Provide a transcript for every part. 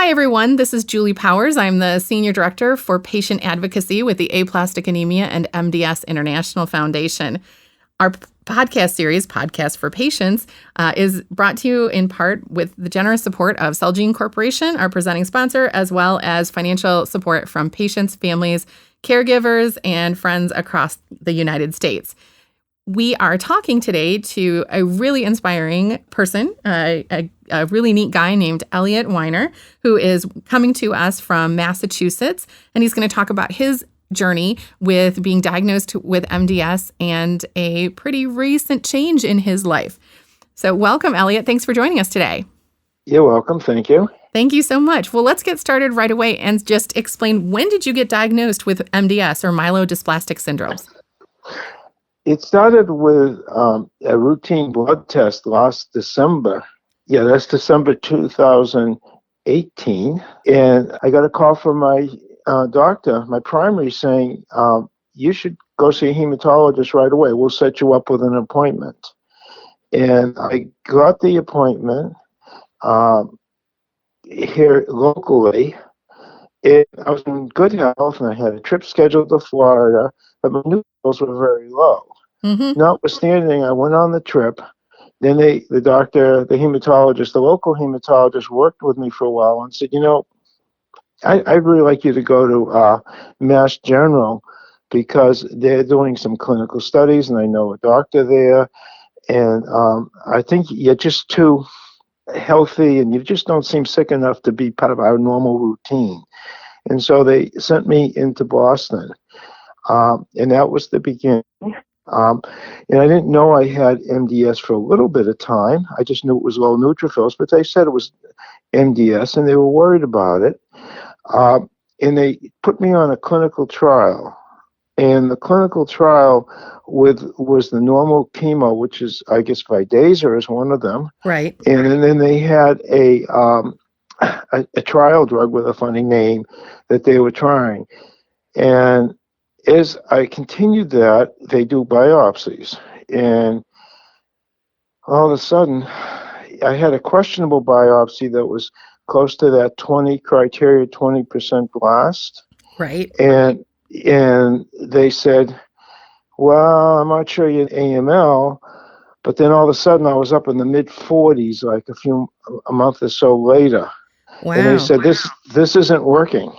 Hi, everyone. This is Julie Powers. I'm the Senior Director for Patient Advocacy with the Aplastic Anemia and MDS International Foundation. Our podcast series, Podcast for Patients, is brought to you in part with the generous support of Celgene Corporation, our presenting sponsor, as well as financial support from patients, families, caregivers, and friends across the United States. We are talking today to a really inspiring person, a really neat guy named Eliot Weiner, who is coming to us from Massachusetts, and he's going to talk about his journey with being diagnosed with MDS and a pretty recent change in his life. So welcome, Eliot. Thanks for joining us today. You're welcome. Thank you. Thank you so much. Well, let's get started right away and just explain, when did you get diagnosed with MDS or myelodysplastic syndromes? It started with a routine blood test last December. Yeah, that's December 2018. And I got a call from my doctor, my primary, saying, you should go see a hematologist right away. We'll set you up with an appointment. And I got the appointment here locally. I was in good health, and I had a trip scheduled to Florida, but my neutrophils were very low. Mm-hmm. Notwithstanding, I went on the trip. Then the hematologist, the local hematologist, worked with me for a while and said, I'd really like you to go to Mass General because they're doing some clinical studies, and I know a doctor there, and I think you're just too healthy, and you just don't seem sick enough to be part of our normal routine. And so they sent me into Boston, and that was the beginning. And I didn't know I had MDS for a little bit of time. I just knew it was low neutrophils, but they said it was MDS, and they were worried about it. And they put me on a clinical trial. And the clinical trial was the normal chemo, which is, I guess, Vidasa is one of them. Right. And then they had a trial drug with a funny name that they were trying. And as I continued that, they do biopsies. And all of a sudden, I had a questionable biopsy that was close to that 20% blast. Right. And they said, well, I'm not sure you had AML. But then all of a sudden, I was up in the mid-40s, like a month or so later. Wow. And they said, this isn't working.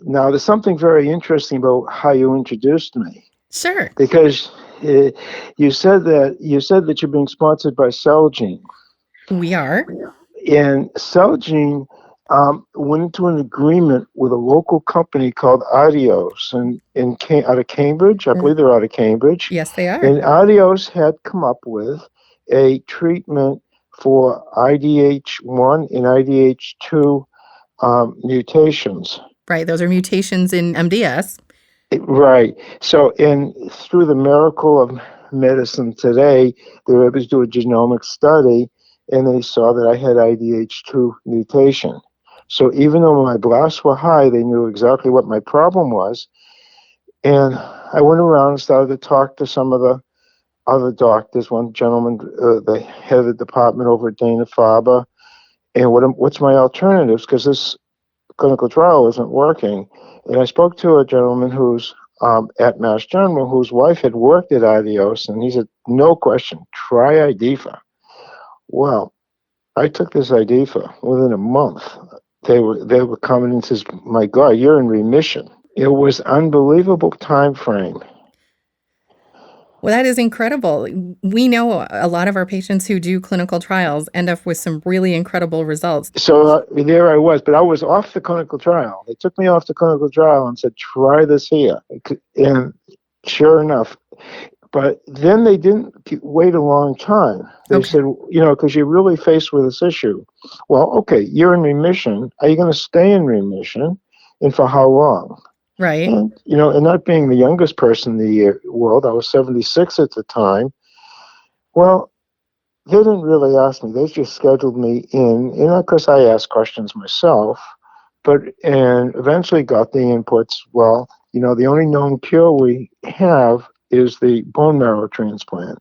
Now, there's something very interesting about how you introduced me. Sure. Because you said that you're being sponsored by Celgene. We are. And Celgene went into an agreement with a local company called Adios out of Cambridge. I believe they're out of Cambridge. Yes, they are. And Adios had come up with a treatment for IDH1 and IDH2 mutations. Right. Those are mutations in MDS. Right. So, through the miracle of medicine today, they were able to do a genomic study, and they saw that I had IDH2 mutation. So even though my blasts were high, they knew exactly what my problem was. And I went around and started to talk to some of the other doctors. One gentleman, the head of the department over at Dana-Farber, and what's my alternatives? Because this clinical trial isn't working. And I spoke to a gentleman who's at Mass General, whose wife had worked at Adios, and he said, no question, try IDFA. Well, I took this IDFA. Within a month, they were coming and says, my God, you're in remission. It was unbelievable time frame. Well, that is incredible. We know a lot of our patients who do clinical trials end up with some really incredible results. So there I was, but I was off the clinical trial. They took me off the clinical trial and said, try this here. And sure enough, but then they didn't wait a long time. They said, because you're really faced with this issue. Well, okay, you're in remission. Are you going to stay in remission? And for how long? Right. And, and not being the youngest person in the world, I was 76 at the time. Well, they didn't really ask me. They just scheduled me in. And of course, I asked questions myself, and eventually got the inputs. Well, the only known cure we have is the bone marrow transplant.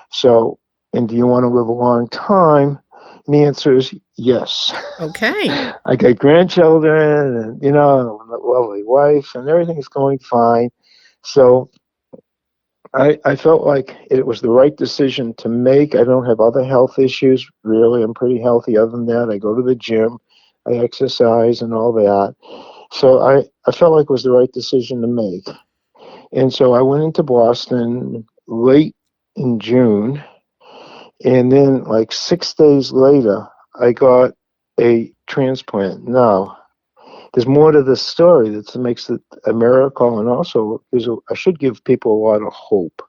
So, and do you want to live a long time? And the answer is Yes. Okay. I got grandchildren and, a lovely wife, and everything's going fine. So I felt like it was the right decision to make. I don't have other health issues, really. I'm pretty healthy other than that. I go to the gym, I exercise and all that. So I felt like it was the right decision to make. And so I went into Boston late in June. And then, like 6 days later, I got a transplant. Now, there's more to this story that makes it a miracle, and also I should give people a lot of hope.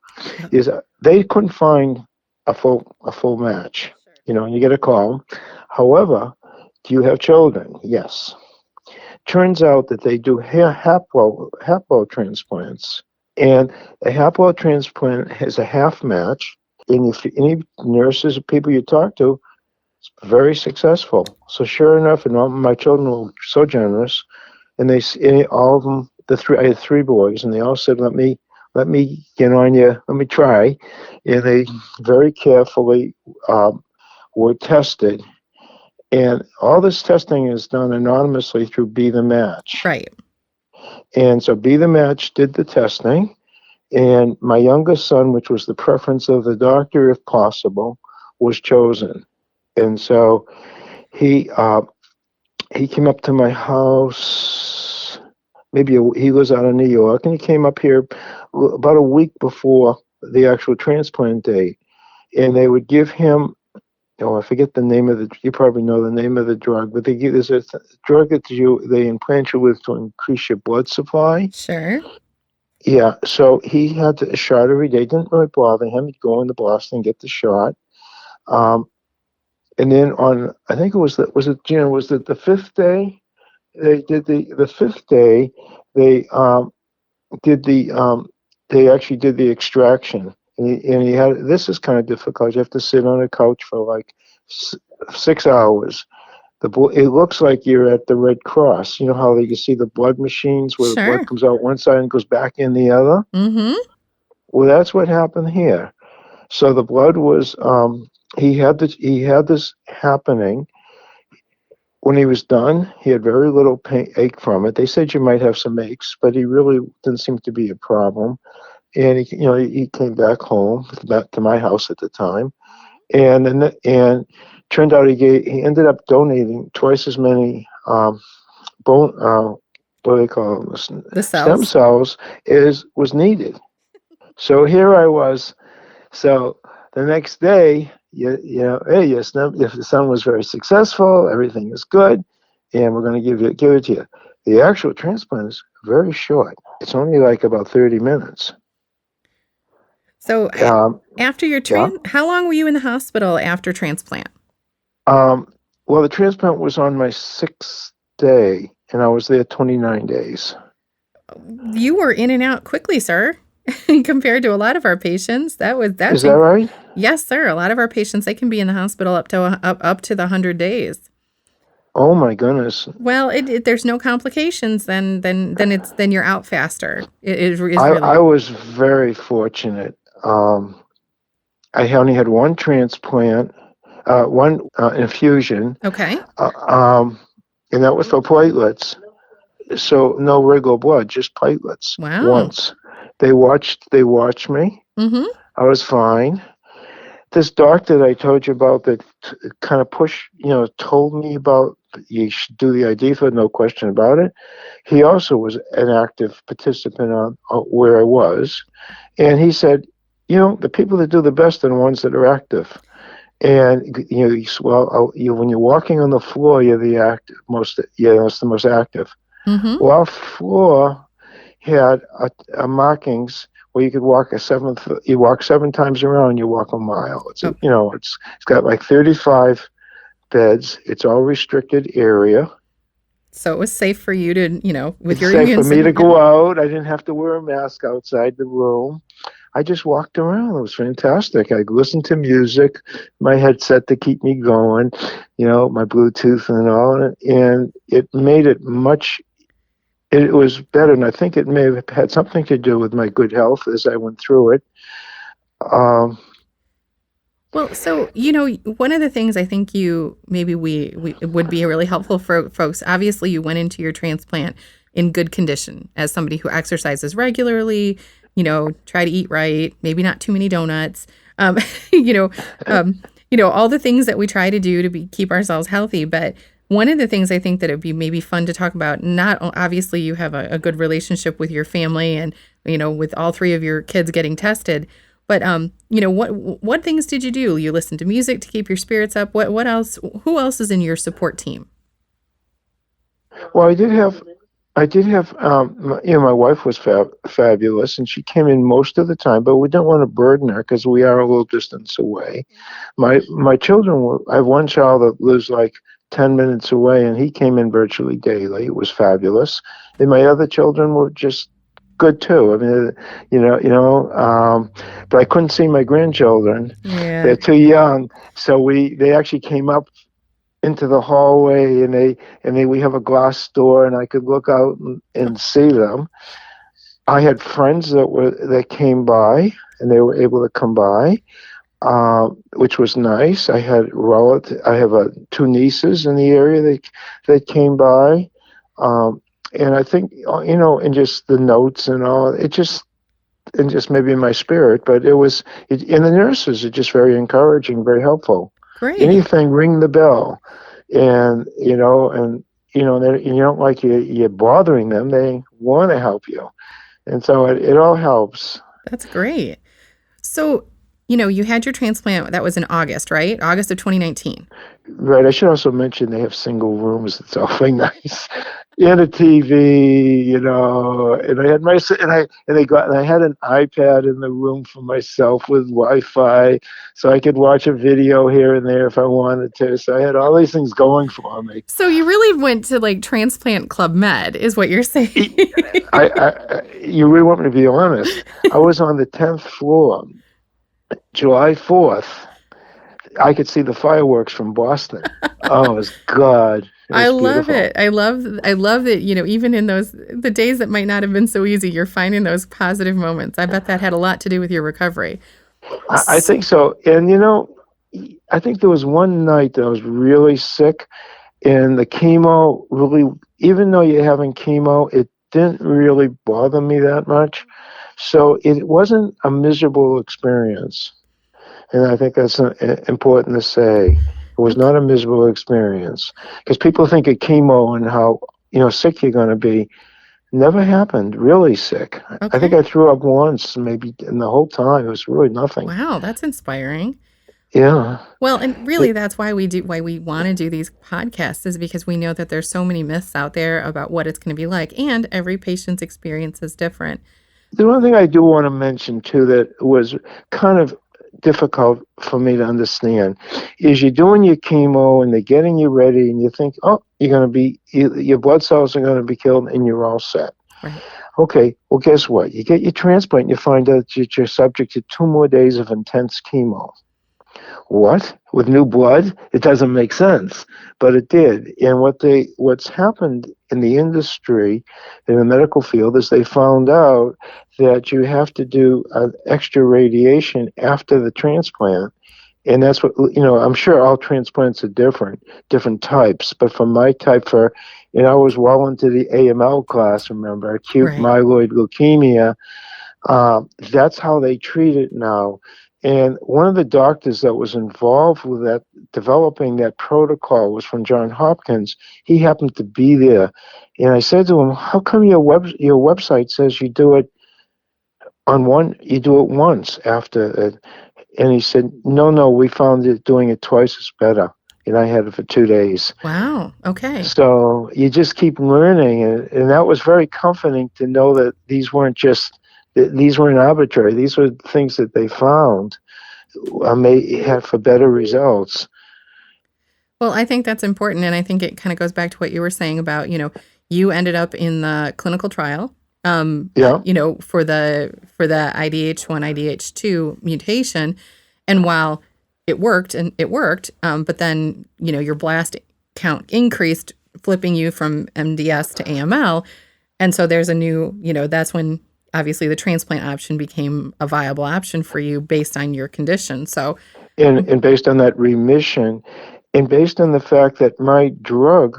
Is they couldn't find a full match. And you get a call. However, do you have children? Yes. Turns out that they do haplo transplants, and a haplo transplant has a half match. And if any nurses or people you talk to, it's very successful. So sure enough, and all my children were so generous, and all of them, I had three boys, and they all said, let me get on you, let me try. And they very carefully were tested. And all this testing is done anonymously through Be the Match. Right. And so Be the Match did the testing. And my youngest son, which was the preference of the doctor if possible, was chosen. And so he came up to my house. He was out of New York, and he came up here about a week before the actual transplant date. And they would give him, I forget the name of you probably know the name of the drug, but there's a drug that they implant you with to increase your blood supply. Sure. Yeah, so he had a shot every day. It didn't really bother him. He'd go into Boston, get the shot. And then I think it was the fifth day? They did the fifth day, they they actually did the extraction. And he had, this is kind of difficult. You have to sit on a couch for like 6 hours. It looks like you're at the Red Cross. You know how you see the blood machines where the blood comes out one side and goes back in the other? Mm-hmm. Well, that's what happened here. So the blood was, he had this happening. When he was done, he had very little ache from it. They said you might have some aches, but he really didn't seem to be a problem. And he came back home, back to my house at the time, and turned out he ended up donating twice as many bone what do they call them, The cells. stem cells as was needed. So here I was. So the next day, hey, your son was very successful. Everything is good, and we're going to give it to you. The actual transplant is very short. It's only like about 30 minutes. So after your how long were you in the hospital after transplant? Well, the transplant was on my 6th day, and I was there 29 days. You were in and out quickly, sir. Compared to a lot of our patients, Is that right? Yes, sir. A lot of our patients, they can be in the hospital up to the 100 days. Oh my goodness. Well, there's no complications, then you're out faster. I was very fortunate. I only had one transplant, one infusion. Okay. And that was for platelets. So no regular blood, just platelets. Wow. Once. They watched me. Mm-hmm. I was fine. This doctor that I told you about that kind of told me about you should do the IDH, no question about it. He also was an active participant on where I was. And he said, the people that do the best are the ones that are active. And when you're walking on the floor, you're the it's the most active. Mm-hmm. Well, our floor had markings where you could walk you walk 7 times around, you walk a mile. It's got like 35 beds. It's all restricted area. So it was safe for you to, with your immune system. It's safe for me to go out. I didn't have to wear a mask outside the room. I just walked around. It was fantastic. I listened to music, my headset to keep me going, my Bluetooth and all, and it made it it was better, and I think it may have had something to do with my good health as I went through it. Well, so, one of the things I think we it would be really helpful for folks, obviously you went into your transplant in good condition as somebody who exercises regularly, try to eat right, maybe not too many donuts, um, you know, all the things that we try to do to keep ourselves healthy. But one of the things I think that it'd be maybe fun to talk about, not obviously you have a good relationship with your family and, with all three of your kids getting tested. But what things did you do? You listened to music to keep your spirits up. What else? Who else is in your support team? Well, I did have, my wife was fabulous, and she came in most of the time, but we didn't want to burden her because we are a little distance away. My children I have one child that lives like 10 minutes away, and he came in virtually daily. It was fabulous. And my other children were just good too. I mean, but I couldn't see my grandchildren. Yeah. They're too young. So they actually came up into the hallway, and we have a glass door, and I could look out and see them. I had friends that came by, and they were able to come by, which was nice. I had I have two nieces in the area that came by, and I think and just the notes and all, and just maybe in my spirit, but and the nurses are just very encouraging, very helpful. Great. Anything, ring the bell, and you don't like you're bothering them. They want to help you, and so it all helps. That's great. So, you had your transplant. That was in August, right? August of 2019. Right. I should also mention they have single rooms. It's awfully nice. And a TV, and I had I had an iPad in the room for myself with Wi-Fi, so I could watch a video here and there if I wanted to. So I had all these things going for me. So you really went to like Transplant Club Med, is what you're saying? You really want me to be honest? I was on the 10th floor, July 4th. I could see the fireworks from Boston. Oh, it was good. I love it. I love that, even in the days that might not have been so easy, you're finding those positive moments. I bet that had a lot to do with your recovery. I think so. And, I think there was one night that I was really sick, and the chemo really, even though you're having chemo, it didn't really bother me that much. So it wasn't a miserable experience. And I think that's important to say. It was not a miserable experience, because people think of chemo and how sick you're going to be. Never happened. Really sick. Okay. I think I threw up once, maybe, in the whole time. It was really nothing. Wow, that's inspiring. Yeah. Well, and really, that's why we want to do these podcasts, is because we know that there's so many myths out there about what it's going to be like, and every patient's experience is different. The one thing I do want to mention too that was kind of difficult for me to understand is you're doing your chemo and they're getting you ready, and you think, oh, your blood cells are going to be killed and you're all set. Right. Okay, well, guess what? You get your transplant and you find out that you're subject to 2 more days of intense chemo. What? With new blood? It doesn't make sense, but it did. And what's happened in the industry, in the medical field, is they found out that you have to do an extra radiation after the transplant. And that's what, I'm sure all transplants are different types, but for my type, I was well into the AML class, remember, acute myeloid leukemia. That's how they treat it now. And one of the doctors that was involved with that, developing that protocol, was from Johns Hopkins. He happened to be there. And I said to him, how come your website says you do it once after it? And he said, no, we found it doing it twice is better. And I had it for 2 days. Wow. Okay. So you just keep learning. And that was very comforting to know that these weren't arbitrary. These were things that they found may have for better results. Well, I think that's important. And I think it kind of goes back to what you were saying about, you ended up in the clinical trial, for the IDH1, IDH2 mutation. And while it worked, but then, your blast count increased, flipping you from MDS to AML. And so there's a new, that's when obviously the transplant option became a viable option for you based on your condition. So And based on that remission, and based on the fact that my drug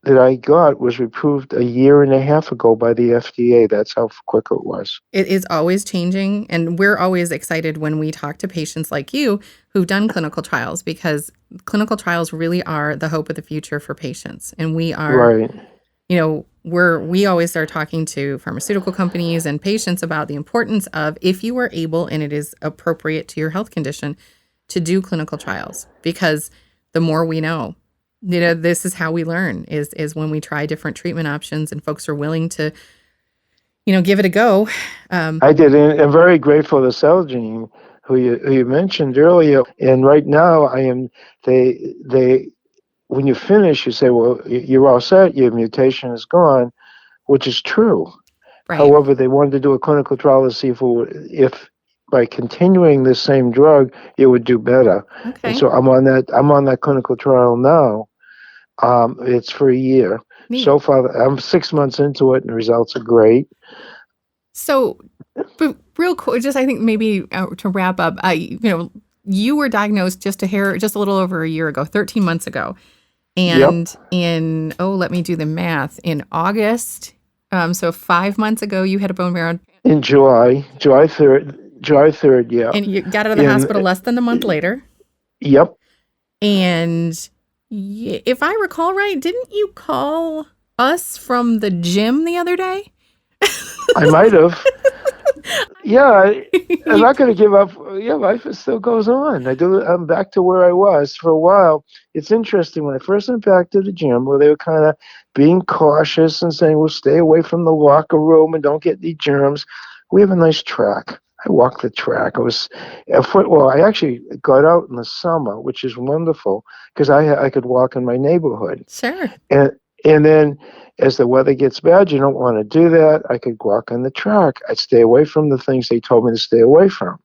that I got was approved a year and a half ago by the FDA. That's how quick it was. It is always changing, and we're always excited when we talk to patients like you who've done clinical trials, because clinical trials really are the hope of the future for patients. And we are, Right. we always are talking to pharmaceutical companies and patients about the importance of, if you are able and it is appropriate to your health condition, to do clinical trials, because the more we know, this is how we learn, is when we try different treatment options and folks are willing to, give it a go. I did, and I'm very grateful to Celgene, who you mentioned earlier. And right now, I am. They when you finish, you say, well, you're all set. Your mutation is gone, which is true. Right. However, they wanted to do a clinical trial to see if by continuing the same drug, it would do better. Okay. And so I'm on that clinical trial now. It's for a year. Neat. So far, I'm 6 months into it, and the results are great. So, but real quick, just I think maybe to wrap up, you were diagnosed just a little over a year ago, 13 months ago. And in, let me do the math, in August, so 5 months ago, you had a bone marrow. In July 3rd, yeah. And you got out of the hospital less than a month later. Yep. And if I recall right, didn't you call us from the gym the other day? I might have. Yeah, I'm not going to give up. Yeah, life still goes on. I'm back to where I was for a while. It's interesting. When I first went back to the gym, where they were kind of being cautious and saying, well, stay away from the locker room and don't get any germs. We have a nice track. I walked the track. I actually got out in the summer, which is wonderful, because I could walk in my neighborhood. Sure. And then as the weather gets bad, you don't want to do that. I could walk on the track. I'd stay away from the things they told me to stay away from.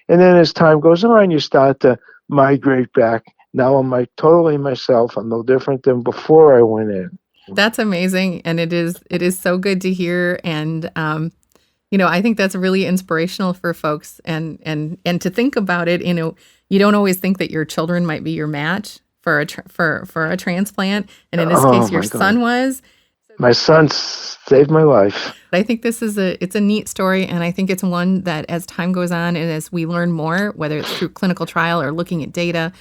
And then as time goes on, you start to migrate back. Now I'm totally myself. I'm no different than before I went in. That's amazing. And it is so good to hear. And, I think that's really inspirational for folks, and to think about it, you don't always think that your children might be your match for a transplant. And in this case, your son was. My son saved my life. I think this is it's a neat story, and I think it's one that as time goes on and as we learn more, whether it's through clinical trial or looking at data,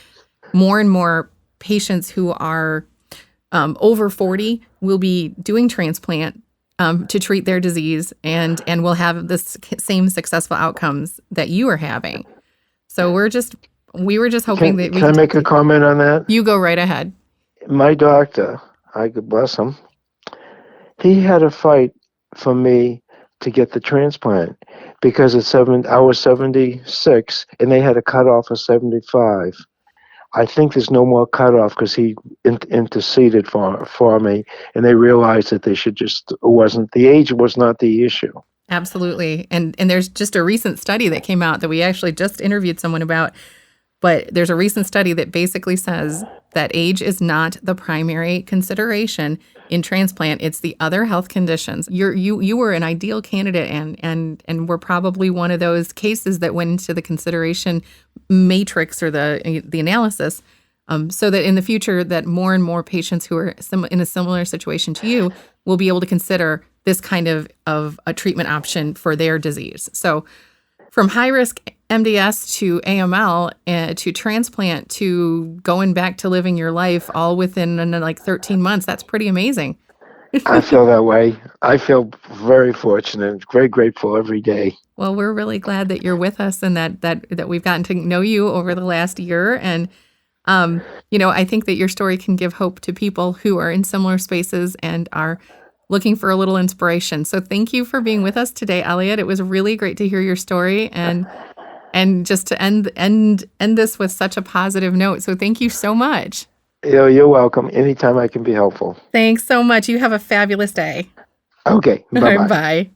more and more patients who are over 40 will be doing transplant to treat their disease, and will have the same successful outcomes that you are having. So we were just hoping that we can I make a comment on that? You go right ahead. My doctor, God bless him, he had to fight for me to get the transplant, because I was 76 and they had a cutoff of 75. I think there's no more cutoff, because he interceded for me, and they realized that the age was not the issue. Absolutely. And there's just a recent study that came out that we actually just interviewed someone about. But there's a recent study that basically says that age is not the primary consideration in transplant. It's the other health conditions. You were an ideal candidate, and were probably one of those cases that went into the consideration matrix or the analysis, so that in the future that more and more patients who are in a similar situation to you will be able to consider this kind of a treatment option for their disease. So from high-risk MDS to AML to transplant to going back to living your life all within 13 months, that's pretty amazing. I feel that way. I feel very fortunate, very grateful every day. Well, we're really glad that you're with us, and that we've gotten to know you over the last year. And, I think that your story can give hope to people who are in similar spaces and are looking for a little inspiration. So thank you for being with us today, Eliot. It was really great to hear your story, and just to end this with such a positive note. So thank you so much. You're welcome. Anytime I can be helpful. Thanks so much. You have a fabulous day. Okay. Bye-bye. Bye.